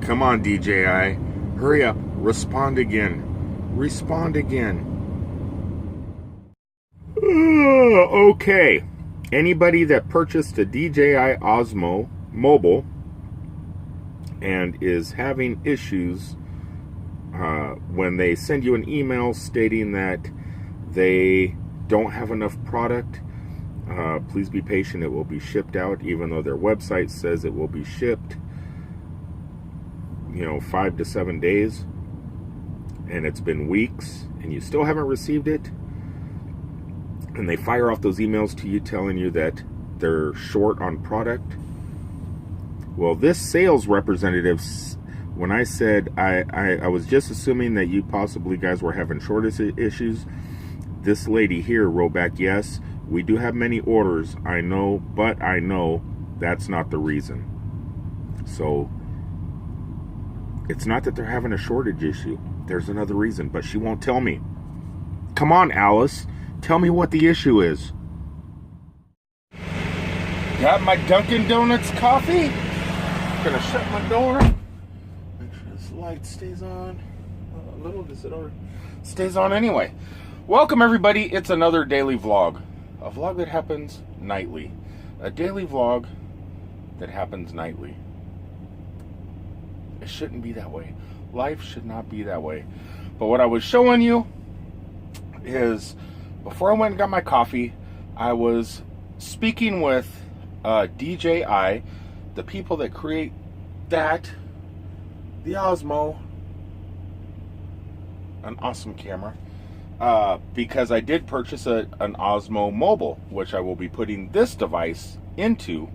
Come on, DJI. Hurry up. Respond again. Respond again. Okay. Anybody that purchased a DJI Osmo mobile and is having issues when they send you an email stating that they don't have enough product, please be patient. It will be shipped out, even though their website says it will be shipped 5 to 7 days, and it's been weeks and you still haven't received it, and they fire off those emails to you telling you that they're short on product. Well, this sales representative, when I said I was just assuming that you possibly guys were having shortage issues, this lady here wrote back, yes, we do have many orders, I know, but I know that's not the reason. So it's not that they're having a shortage issue. There's another reason, but she won't tell me. Come on, Alice. Tell me what the issue is. Got my Dunkin' Donuts coffee. Gonna shut my door. Make sure this light stays on. A little, does it already? Stays on anyway. Welcome, everybody. It's another daily vlog. A vlog that happens nightly. A daily vlog that happens nightly. It shouldn't be that way. Life should not be that way. But what I was showing you is, before I went and got my coffee, I was speaking with DJI, the people that create the Osmo, an awesome camera, because I did purchase an Osmo mobile, which I will be putting this device into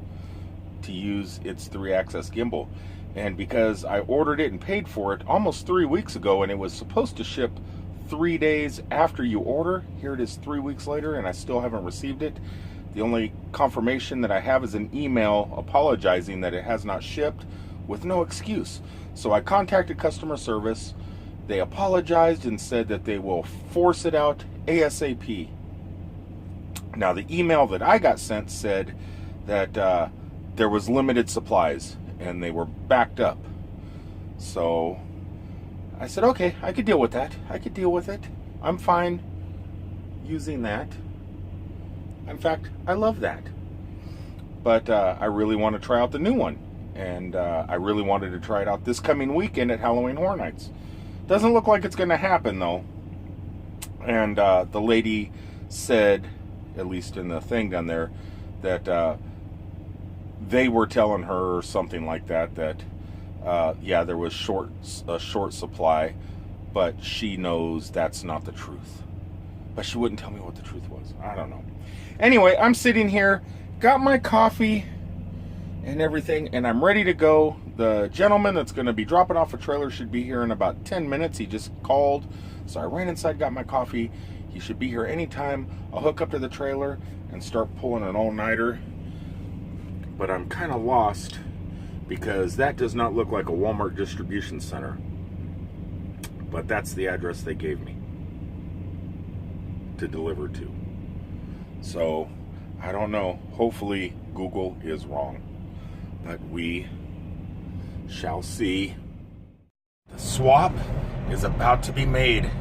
to use its 3-axis gimbal. And because I ordered it and paid for it almost 3 weeks ago, and it was supposed to ship 3 days after you order, here it is 3 weeks later and I still haven't received it. The only confirmation that I have is an email apologizing that it has not shipped with no excuse. So I contacted customer service. They apologized and said that they will force it out ASAP. Now, the email that I got sent said that there was limited supplies and they were backed up. So I said, okay, I could deal with that. I could deal with it. I'm fine using that. In fact, I love that. But I really want to try out the new one. And I really wanted to try it out this coming weekend at Halloween Horror Nights. Doesn't look like it's going to happen, though. And the lady said, at least in the thing down there, that they were telling her or something like that, that yeah, there was a short supply, but she knows that's not the truth. But she wouldn't tell me what the truth was. I don't know. Anyway, I'm sitting here, got my coffee and everything, and I'm ready to go. The gentleman that's going to be dropping off a trailer should be here in about 10 minutes. He just called, so I ran inside, got my coffee. He should be here anytime. I'll hook up to the trailer and start pulling an all-nighter. But I'm kind of lost because that does not look like a Walmart distribution center. But that's the address they gave me to deliver to. So, I don't know. Hopefully, Google is wrong. But we shall see. The swap is about to be made.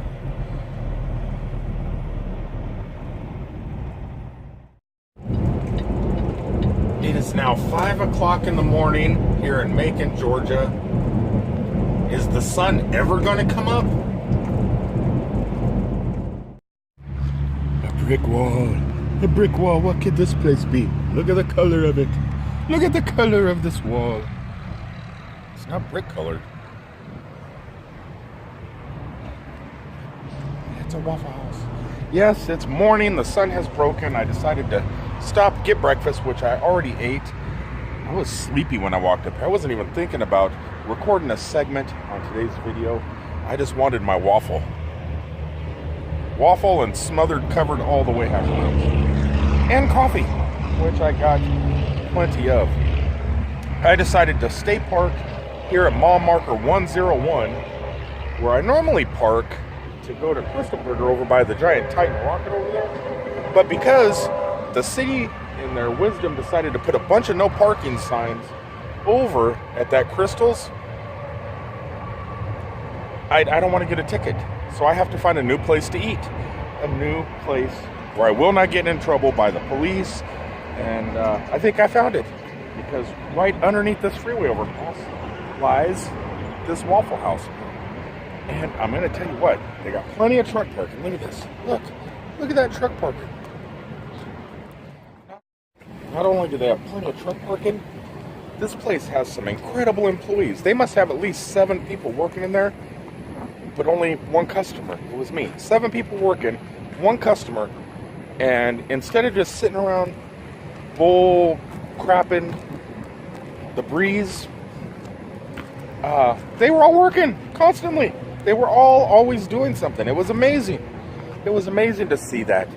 It is now 5 o'clock in the morning here in Macon, Georgia. Is the sun ever going to come up? A brick wall. A brick wall. What could this place be? Look at the color of it. Look at the color of this wall. It's not brick colored. It's a Waffle House. Yes, it's morning. The sun has broken. I decided to stop, get breakfast, which I already ate. I was sleepy when I walked up here. I wasn't even thinking about recording a segment on today's video. I just wanted my waffle. Waffle and smothered, covered all the way hash browns. And coffee, which I got plenty of. I decided to stay parked here at mile marker 101, where I normally park to go to Crystal Burger over by the giant Titan rocket over there. But because the city, in their wisdom, decided to put a bunch of no parking signs over at that Crystal's, I don't want to get a ticket. So I have to find a new place to eat. A new place where I will not get in trouble by the police. And I think I found it. Because right underneath this freeway overpass lies this Waffle House. And I'm going to tell you what, they got plenty of truck parking. Look at this. Look at that truck parking. Not only do they have plenty of truck parking, this place has some incredible employees. They must have at least 7 people working in there, but only one customer. It was me. 7 people working, one customer, and instead of just sitting around bull crapping the breeze, they were all working constantly. They were all always doing something. It was amazing. It was amazing to see that.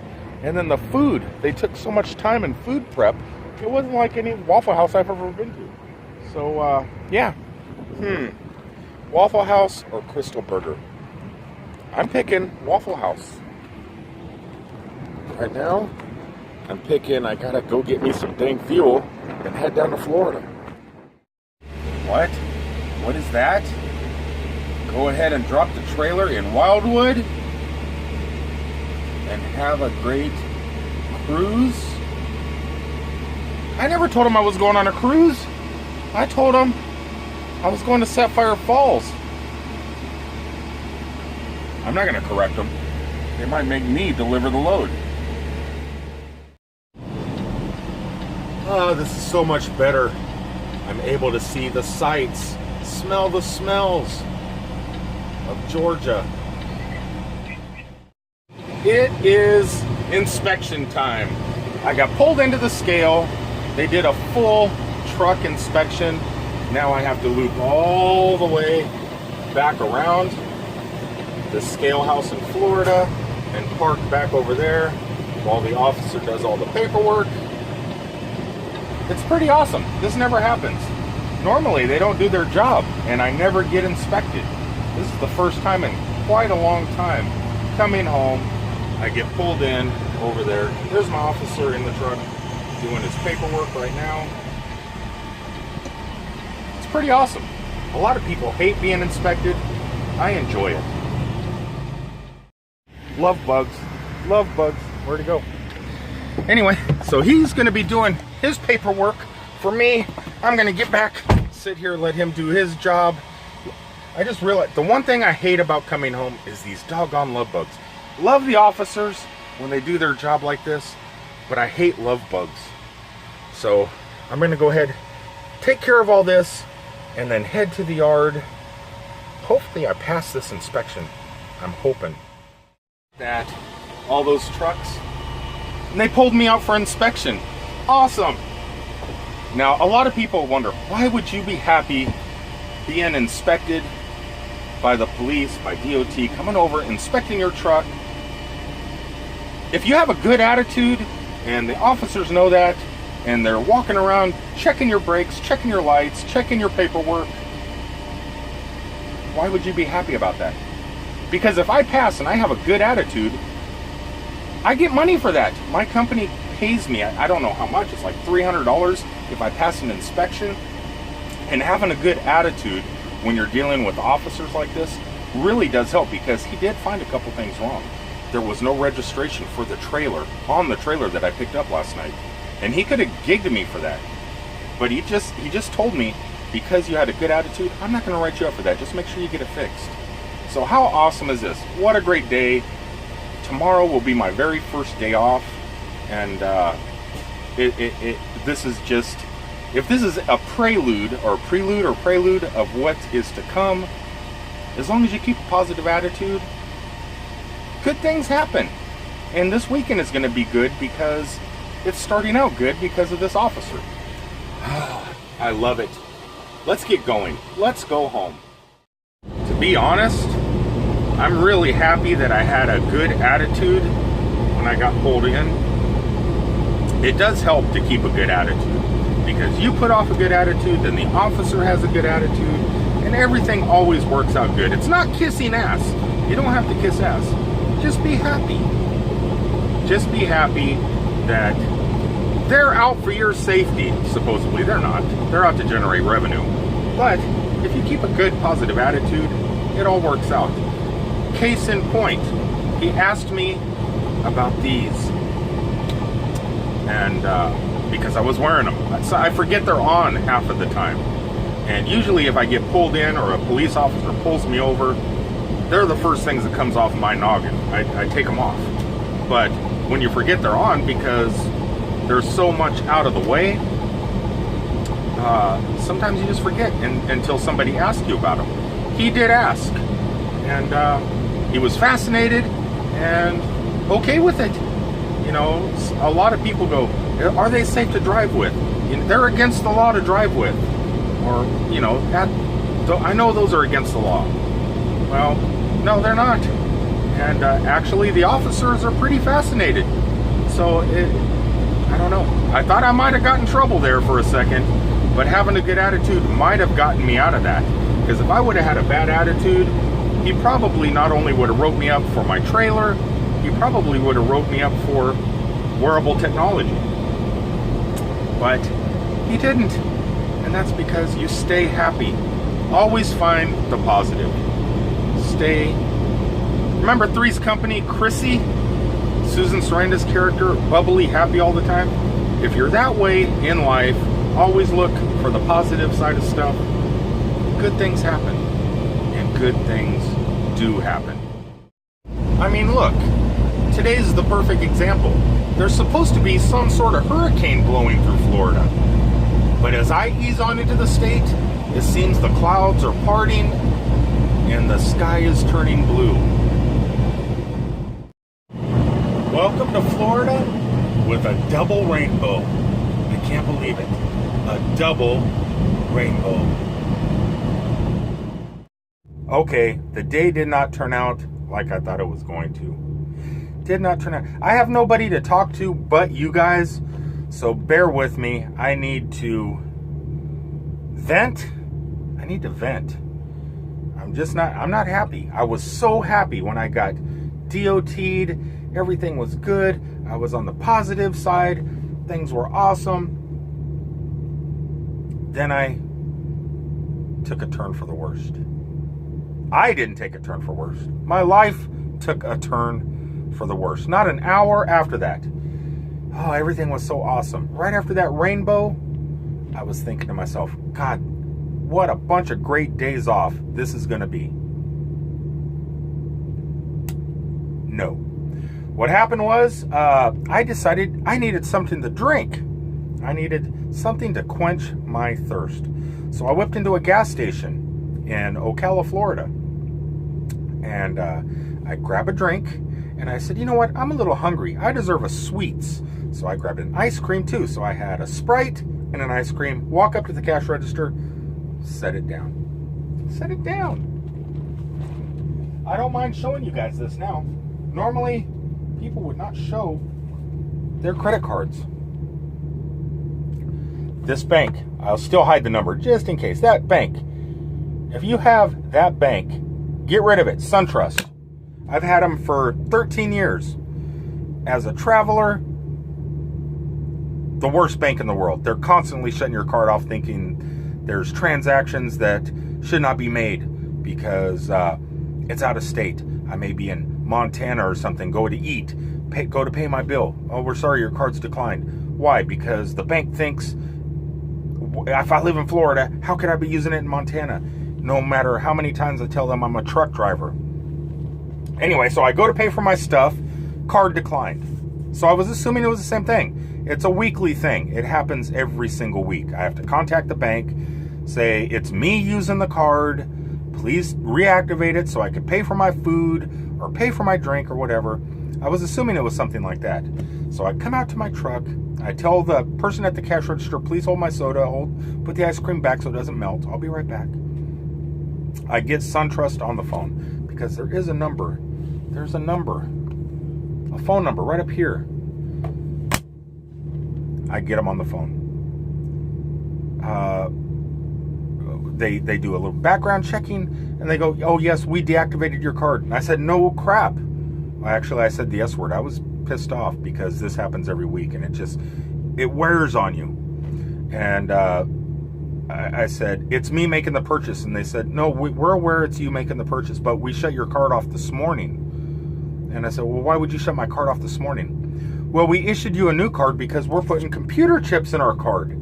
And then the food, they took so much time in food prep. It wasn't like any Waffle House I've ever been to. So, yeah. Waffle House or Crystal Burger? I'm picking Waffle House. Right now, I'm picking, I gotta go get me some dang fuel and head down to Florida. What? What is that? Go ahead and drop the trailer in Wildwood and have a great cruise. I never told him I was going on a cruise. I told him I was going to Sapphire Falls. I'm not going to correct them. They might make me deliver the load. Oh, this is so much better. I'm able to see the sights, smell the smells of Georgia. It is inspection time. I got pulled into the scale. They did a full truck inspection. Now I have to loop all the way back around the scale house in Florida and park back over there while the officer does all the paperwork. It's pretty awesome. This never happens. Normally they don't do their job and I never get inspected. This is the first time in quite a long time coming home. I get pulled in over there. There's my officer in the truck doing his paperwork right now. It's pretty awesome. A lot of people hate being inspected. I enjoy it. Love bugs. Love bugs. Where'd it go? Anyway, so he's going to be doing his paperwork for me. I'm going to get back, sit here, let him do his job. I just realized the one thing I hate about coming home is these doggone love bugs. Love the officers when they do their job like this, but I hate love bugs. So I'm going to go ahead, take care of all this, and then head to the yard. Hopefully I pass this inspection. I'm hoping that all those trucks, and they pulled me out for inspection. Awesome. Now, a lot of people wonder, why would you be happy being inspected by the police, by DOT, coming over, inspecting your truck? If you have a good attitude, and the officers know that, and they're walking around checking your brakes, checking your lights, checking your paperwork, why would you be happy about that? Because if I pass and I have a good attitude, I get money for that. My company pays me, I don't know how much, it's like $300 if I pass an inspection. And having a good attitude when you're dealing with officers like this really does help, because he did find a couple things wrong. There was no registration for the trailer, on the trailer that I picked up last night. And he could have gigged me for that. But he just told me, because you had a good attitude, I'm not going to write you up for that. Just make sure you get it fixed. So how awesome is this? What a great day. Tomorrow will be my very first day off. And this is just, if this is a prelude of what is to come, as long as you keep a positive attitude, good things happen. And this weekend is going to be good because it's starting out good because of this officer. I love it. Let's get going. Let's go home. To be honest, I'm really happy that I had a good attitude when I got pulled in. It does help to keep a good attitude, because you put off a good attitude, then the officer has a good attitude, and everything always works out good. It's not kissing ass. You don't have to kiss ass. Just be happy. Just be happy that they're out for your safety. Supposedly they're not. They're out to generate revenue. But if you keep a good, positive attitude, it all works out. Case in point, he asked me about these, and because I was wearing them. So I forget they're on half of the time. And usually if I get pulled in or a police officer pulls me over, they're the first things that comes off my noggin. I take them off. But when you forget they're on because there's so much out of the way, sometimes you just forget until somebody asks you about them. He did ask, and he was fascinated and okay with it. You know, a lot of people go, are they safe to drive with? You know, they're against the law to drive with. Or, you know, I know those are against the law. Well, no, they're not. And actually, the officers are pretty fascinated. So, I don't know. I thought I might have gotten in trouble there for a second, but having a good attitude might have gotten me out of that. Because if I would have had a bad attitude, he probably not only would have wrote me up for my trailer, he probably would have wrote me up for wearable technology. But he didn't. And that's because you stay happy. Always find the positive. Remember Three's Company, Chrissy? Susan Sarandon's character, bubbly, happy all the time? If you're that way in life, always look for the positive side of stuff. Good things happen. And good things do happen. I mean, look. Today's the perfect example. There's supposed to be some sort of hurricane blowing through Florida. But as I ease on into the state, it seems the clouds are parting and the sky is turning blue. Welcome to Florida with a double rainbow. I can't believe it. A double rainbow. Okay, the day did not turn out like I thought it was going to. Did not turn out. I have nobody to talk to but you guys. So bear with me. I need to vent. I need to vent. I'm not happy. I was so happy when I got DOT'd. Everything was good. I was on the positive side. Things were awesome. Then I took a turn for the worst. I didn't take a turn for worse. My life took a turn for the worst. Not an hour after that. Oh, everything was so awesome. Right after that rainbow, I was thinking to myself, God, what a bunch of great days off this is going to be. No. What happened was, I decided I needed something to drink. I needed something to quench my thirst. So I whipped into a gas station in Ocala, Florida. And I grabbed a drink. And I said, you know what? I'm a little hungry. I deserve a sweets. So I grabbed an ice cream too. So I had a Sprite and an ice cream. Walk up to the cash register. Set it down. Set it down. I don't mind showing you guys this now. Normally, people would not show their credit cards. This bank, I'll still hide the number just in case. That bank. If you have that bank, get rid of it. SunTrust. I've had them for 13 years. As a traveler, the worst bank in the world. They're constantly shutting your card off thinking there's transactions that should not be made because it's out of state. I may be in Montana or something, go to eat, go to pay my bill. Oh, we're sorry, your card's declined. Why? Because the bank thinks if I live in Florida, how could I be using it in Montana? No matter how many times I tell them I'm a truck driver. Anyway, so I go to pay for my stuff, card declined. So I was assuming it was the same thing. It's a weekly thing. It happens every single week. I have to contact the bank, say, it's me using the card, please reactivate it so I could pay for my food or pay for my drink or whatever. I was assuming it was something like that. So I come out to my truck, I tell the person at the cash register, please hold my soda, put the ice cream back so it doesn't melt. I'll be right back. I get SunTrust on the phone because there is a number. There's a number, a phone number right up here. I get them on the phone. They do a little background checking and they go, oh yes, we deactivated your card. And I said, no crap. Actually, I said the S word. I was pissed off because this happens every week and it wears on you. And I said, it's me making the purchase. And they said, no, we're aware it's you making the purchase, but we shut your card off this morning. And I said, well, why would you shut my card off this morning? Well, we issued you a new card because we're putting computer chips in our card.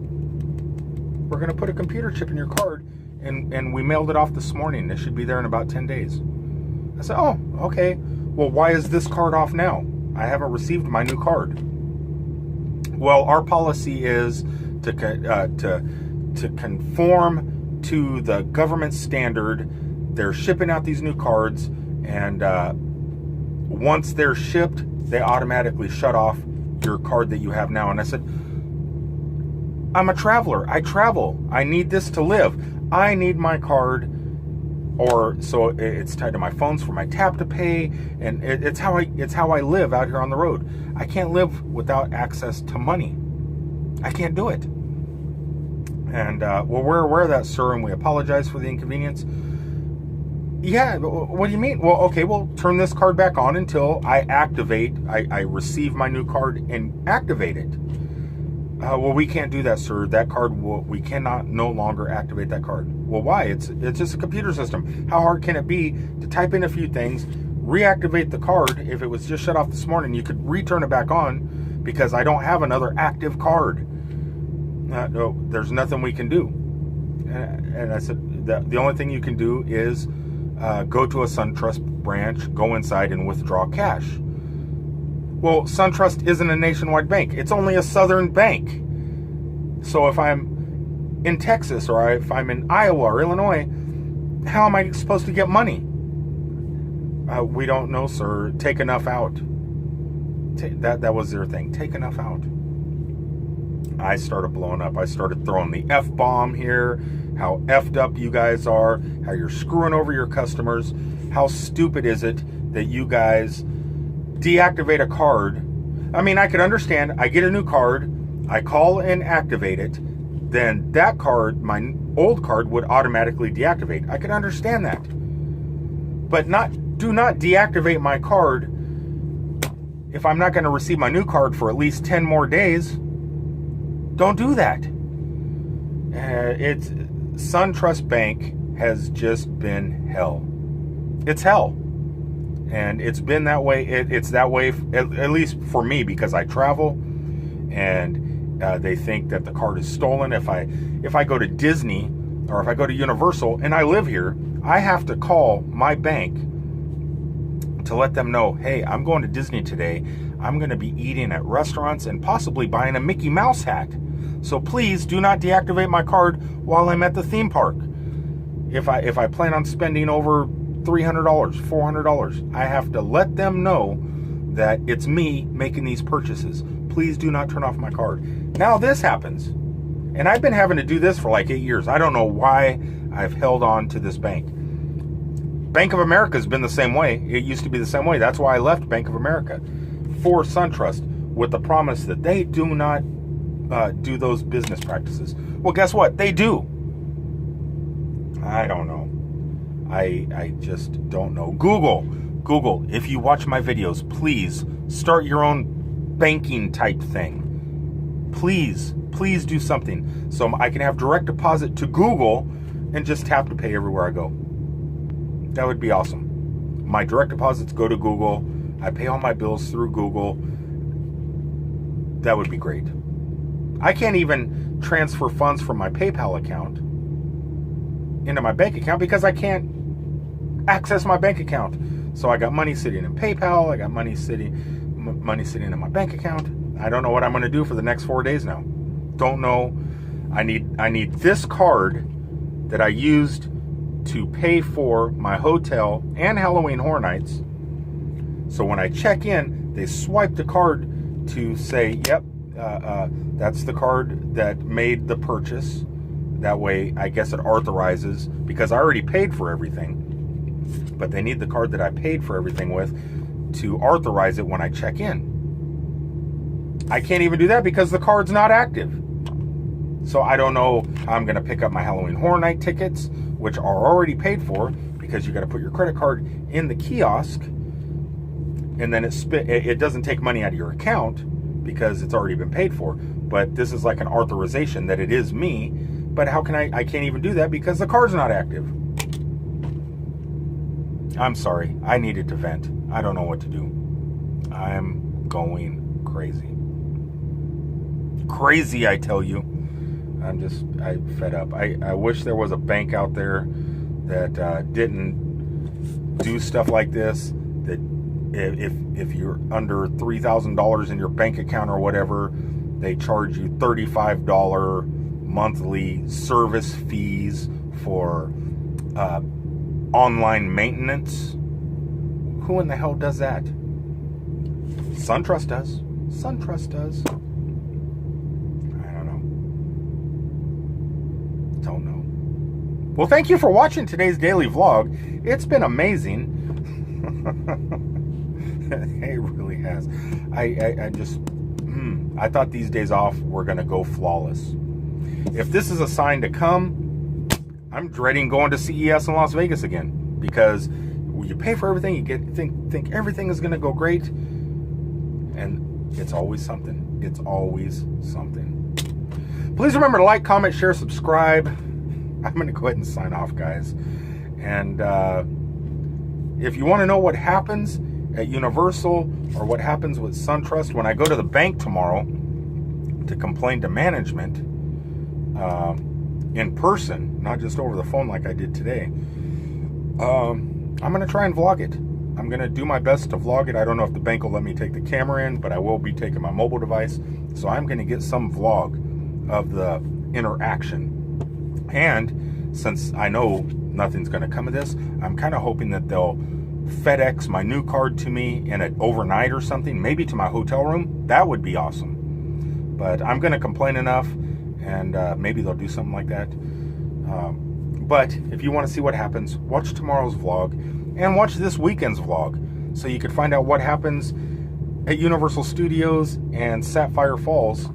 We're going to put a computer chip in your card, and we mailed it off this morning. It should be there in about 10 days. I said, oh, okay. Well, why is this card off now? I haven't received my new card. Well, our policy is to conform to the government standard. They're shipping out these new cards, and once they're shipped, they automatically shut off your card that you have now. And I said, I'm a traveler. I travel. I need this to live. I need my card, or so it's tied to my phones for my tap to pay, and it's how I live out here on the road. I can't live without access to money. I can't do it. And well, we're aware of that, sir, and we apologize for the inconvenience. Yeah, what do you mean? Well, okay, we'll turn this card back on until I receive my new card and activate it. Well, we can't do that, sir. That card, we cannot no longer activate that card. Well, why? It's just a computer system. How hard can it be to type in a few things, reactivate the card? If it was just shut off this morning, you could return it back on, because I don't have another active card. No, there's nothing we can do. And I said, the only thing you can do is go to a SunTrust branch, go inside and withdraw cash. Well, SunTrust isn't a nationwide bank. It's only a southern bank. So if I'm in Texas, or if I'm in Iowa or Illinois, how am I supposed to get money? We don't know, sir. Take enough out. That was their thing. Take enough out. I started blowing up. I started throwing the F-bomb here. How effed up you guys are. How you're screwing over your customers. How stupid is it that you guys deactivate a card? I mean, I could understand. I get a new card, I call and activate it, then that card, my old card, would automatically deactivate. I could understand that. But do not deactivate my card if I'm not going to receive my new card for at least 10 more days. Don't do that. It's SunTrust Bank has just been hell. It's hell. And it's been that way. It's that way, at least for me, because I travel, and they think that the card is stolen. If I go to Disney, or if I go to Universal and I live here, I have to call my bank to let them know, hey, I'm going to Disney today. I'm going to be eating at restaurants and possibly buying a Mickey Mouse hat. So please do not deactivate my card while I'm at the theme park. If I plan on spending over $300, $400, I have to let them know that it's me making these purchases. Please do not turn off my card. Now this happens, and I've been having to do this for like 8 years. I don't know why I've held on to this bank. Bank of America has been the same way. It used to be the same way. That's why I left Bank of America for SunTrust, with the promise that they do not do those business practices. Well, guess what? They do. I don't know. I just don't know. Google, if you watch my videos, please start your own banking type thing. Please do something so I can have direct deposit to Google and just tap to pay everywhere I go. That would be awesome. My direct deposits go to Google. I pay all my bills through Google. That would be great. I can't even transfer funds from my PayPal account into my bank account because I can't access my bank account. So I got money sitting in PayPal. I got money sitting in my bank account. I don't know what I'm going to do for the next 4 days now. Don't know. I need this card that I used to pay for my hotel and Halloween Horror Nights. So when I check in, they swipe the card to say, yep, that's the card that made the purchase. That way, I guess it authorizes, because I already paid for everything. But they need the card that I paid for everything with to authorize it when I check in. I can't even do that because the card's not active. So I don't know how I'm going to pick up my Halloween Horror Night tickets, which are already paid for, because you got to put your credit card in the kiosk, and then it doesn't take money out of your account because it's already been paid for. But this is like an authorization that it is me But how can I can't even do that because the card's not active. I'm sorry. I needed to vent. I don't know what to do. I'm going crazy. Crazy, I tell you. I'm fed up. I wish there was a bank out there that didn't do stuff like this. That if you're under $3,000 in your bank account or whatever, they charge you $35 monthly service fees for online maintenance. Who in the hell does that? Suntrust does. Suntrust does. I don't know. Well, thank you for watching today's daily vlog. It's been amazing. It really has. I thought these days off were going to go flawless. If this is a sign to come, I'm dreading going to CES in Las Vegas again, because you pay for everything, you think everything is going to go great, and it's always something. It's always something. Please remember to like, comment, share, subscribe. I'm going to go ahead and sign off, guys. And if you want to know what happens at Universal or what happens with SunTrust when I go to the bank tomorrow to complain to management in person, not just over the phone like I did today, I'm going to try and vlog it. I'm going to do my best to vlog it. I don't know if the bank will let me take the camera in, but I will be taking my mobile device. So I'm going to get some vlog of the interaction. And since I know nothing's going to come of this, I'm kind of hoping that they'll FedEx my new card to me in it overnight or something, maybe to my hotel room. That would be awesome. But I'm going to complain enough, and maybe they'll do something like that. But if you want to see what happens, watch tomorrow's vlog and watch this weekend's vlog, so you could find out what happens at Universal Studios and Sapphire Falls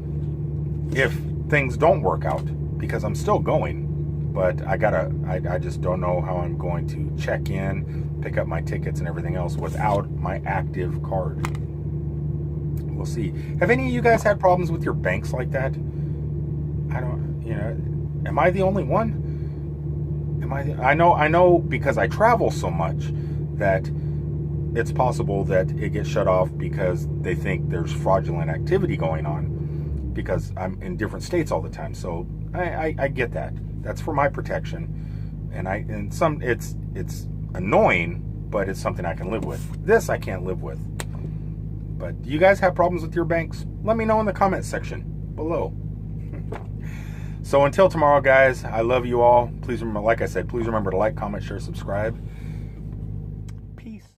if things don't work out, because I'm still going. But I just don't know how I'm going to check in, pick up my tickets and everything else without my active card. We'll see. Have any of you guys had problems with your banks like that? I don't, am I the only one? I know because I travel so much that it's possible that it gets shut off because they think there's fraudulent activity going on, because I'm in different states all the time. So I get that. That's for my protection, and it's annoying, but it's something I can live with. This I can't live with. But do you guys have problems with your banks? Let me know in the comment section below. So until tomorrow, guys, I love you all. Please remember, like I said, please remember to like, comment, share, subscribe,